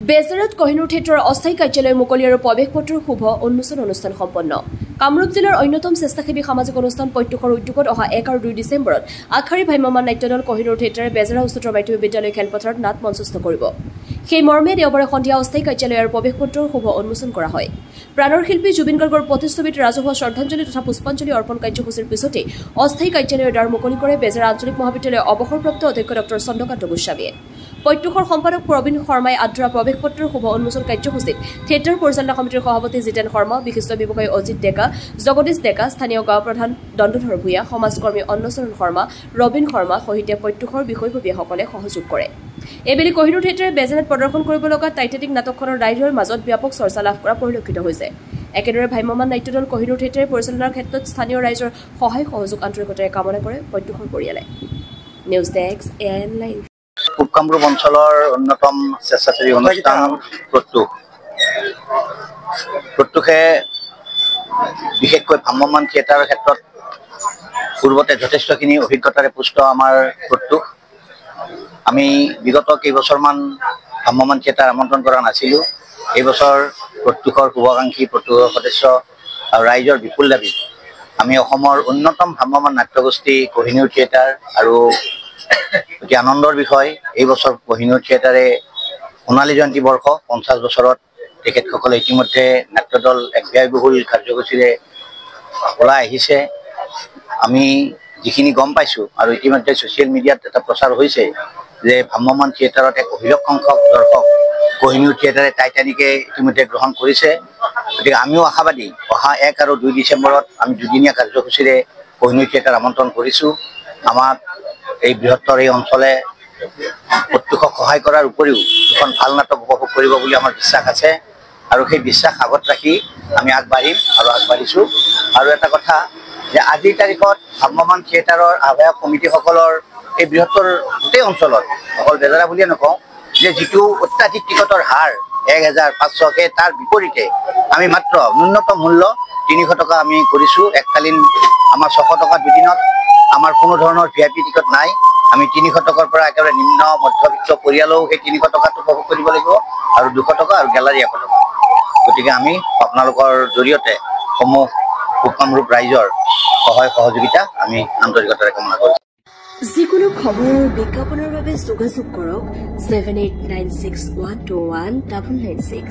বেজেৰাত কহিনুৰ থিয়েটাৰৰ অস্থায়ী কাৰ্যালয় মুকলি আৰু প্ৰৱেশপত্ৰৰ শুভ উন্মোচন অনুষ্ঠান সম্পন্ন। কামৰূপ জিলাৰ অন্যতম স্বেচ্ছাসেৱী সামাজিক অনুষ্ঠান প্ৰত্যুষৰ উদ্যোগত অহা ১ আৰু ২ ডিচেম্বৰত আগশাৰী ভ্ৰাম্যমাণ নাট্যদল কহিনুৰ থিয়েটাৰে বেজেৰা উচ্চতৰ মাধ্যমিক বিদ্যালয় খেলপথাৰত নাট মঞ্চস্থ কৰিব। সেই মৰ্মে দেওবাৰে সন্ধিয়া অস্থায়ী কাৰ্যালয় আৰু প্ৰৱেশপত্ৰৰ শুভ উন্মোচন কৰা হয়। প্ৰাণৰ শিল্পী জুবিন গাৰ্গৰ প্ৰতিচ্ছবিত ৰাজহুৱা শ্ৰদ্ধাঞ্জলি তথা পুষ্পাঞ্জলি অৰ্পণ কাৰ্যসূচীৰ পিছতে অস্থায়ী কাৰ্যালয়ৰ দ্বাৰ মুকলি কৰে বেজেৰা আঞ্চলিক মহাবিদ্যালয়ৰ অৱসৰপ্ৰাপ্ত অধ্যক্ষ ডঃ চন্দ্ৰকান্ত গোস্বামীয়ে। প্ৰত্যুষৰ সম্পাদক প্ৰবীণ শৰ্মাই আদৰা প্ৰৱেশপত্ৰৰ শুভ উন্মোচন কাৰ্যসূচীত থিয়েটাৰ পৰিচালনা সমিতিৰ সভাপতি জিতেন শৰ্মা, বিশিষ্ট ব্যৱসায়ী অজিত ডেকা, জগদীশ ডেকা, স্থানীয় গাঁও প্ৰধান দণ্ডধৰ ভূঞা, সমাজকৰ্মী অন্নচৰণ শৰ্মা, ৰবীন শৰ্মা সহিতে প্ৰত্যুষৰ বিষয়ববীয়াসকলে সহযোগ কৰে। এইবেলি কহিনুৰ থিয়েটাৰে বেজেৰাত প্ৰদৰ্শন কৰিব লগা টাইটানিক নাটকখনৰ ৰাইজৰ মাজত ব্যাপক চৰ্চা লাভ কৰা পৰিলক্ষিত হৈছে। একেদৰে ভ্ৰাম্যমাণ নাট্যদল কহিনুৰ থিয়েটাৰে পৰিচালনাৰ ক্ষেত্ৰত স্থানীয় ৰাইজৰ সহায় সহযোগ আন্তৰিকতাৰে কামনা কৰে প্ৰত্যুষৰ পৰিয়ালে। News desk AIN live. পূব কামৰূপ অঞ্চলৰ অন্যতম স্বেচ্ছাসেৱী অনুষ্ঠান প্ৰত্যুষে বিশেষকৈ ভ্ৰাম্যমাণ থিয়েটাৰৰ ক্ষেত্ৰত পূৰ্বতে যথেষ্টখিনি অভিজ্ঞতাৰে পুষ্ট আমাৰ প্ৰত্যুষ। আমি বিগত কেইবছৰমান ভ্ৰাম্যমাণ থিয়েটাৰ আমন্ত্ৰণ কৰা নাছিলোঁ। এইবছৰ প্ৰত্যুষৰ শুভাকাংক্ষী প্ৰত্যুষৰ সদস্য আৰু ৰাইজৰ বিপুল দাবীত আমি অসমৰ অন্যতম ভ্ৰাম্যমাণ নাট্যগোষ্ঠী কহিনুৰ থিয়েটাৰ আৰু অতি আনন্দৰ বিষয় এই বছৰ কহিনুৰ থিয়েটাৰে সোণালী জয়ন্তী বৰ্ষ ৫০ বছৰত তেখেতসকলে ইতিমধ্যে নাট্যদল এক ব্যয়বহুল কাৰ্যসূচীৰে ওলাই আহিছে। আমি যিখিনি গম পাইছোঁ আৰু ইতিমধ্যে ছ'চিয়েল মিডিয়াত এটা প্ৰচাৰ হৈছে যে ভ্ৰাম্যমাণ থিয়েটাৰত এক অভিলেখ সংখ্যক দৰ্শক কহিনুৰ থিয়েটাৰে টাইটানিকে ইতিমধ্যে গ্ৰহণ কৰিছে। গতিকে আমিও আশাবাদী অহা ১ আৰু ২ ডিচেম্বৰত আমি দুদিনীয়া কাৰ্যসূচীৰে কহিনুৰ থিয়েটাৰ আমন্ত্ৰণ কৰিছোঁ। আমাক এই বৃহত্তৰ এই অঞ্চলে প্ৰত্যুষক সহায় কৰাৰ উপৰিও দুখন ভাল নাটক উপভোগ কৰিব বুলি আমাৰ বিশ্বাস আছে আৰু সেই বিশ্বাস আগত ৰাখি আমি আগবাঢ়িম আৰু আগবাঢ়িছোঁ। আৰু এটা কথা যে আজিৰ তাৰিখত ভ্ৰাম্যমাণ থিয়েটাৰৰ আহ্বায়ক সমিতিসকলৰ এই বৃহত্তৰ গোটেই অঞ্চলত অকল বেজেৰা বুলিয়ে নকওঁ যে যিটো অত্যাধিক টিকটৰ হাৰ ১,৫০০ তাৰ বিপৰীতে আমি মাত্ৰ ন্যূনতম মূল্য ৩০০ টকা আমি কৰিছোঁ। এককালীন আমাৰ ৬০০ টকা দুদিনত আমাৰ কোনো ধৰণৰ VIP টিকট নাই। আমি ৩০০ টকাৰ পৰা একেবাৰে নিম্ন মধ্যবিত্ত পৰিয়ালেও সেই ৩০০ টকাটো উপভোগ কৰিব লাগিব আৰু ২০০ টকা আৰু গেলাৰী ১০০ টকা। গতিকে আমি আপোনালোকৰ জৰিয়তে সমূহ পূব কামৰূপ ৰাইজৰ সহায় সহযোগিতা আমি আন্তৰিকতাৰে কামনা কৰিছোঁ। যিকোনো খবৰ আৰু বিজ্ঞাপনৰ বাবে যোগাযোগ কৰক 7896121996।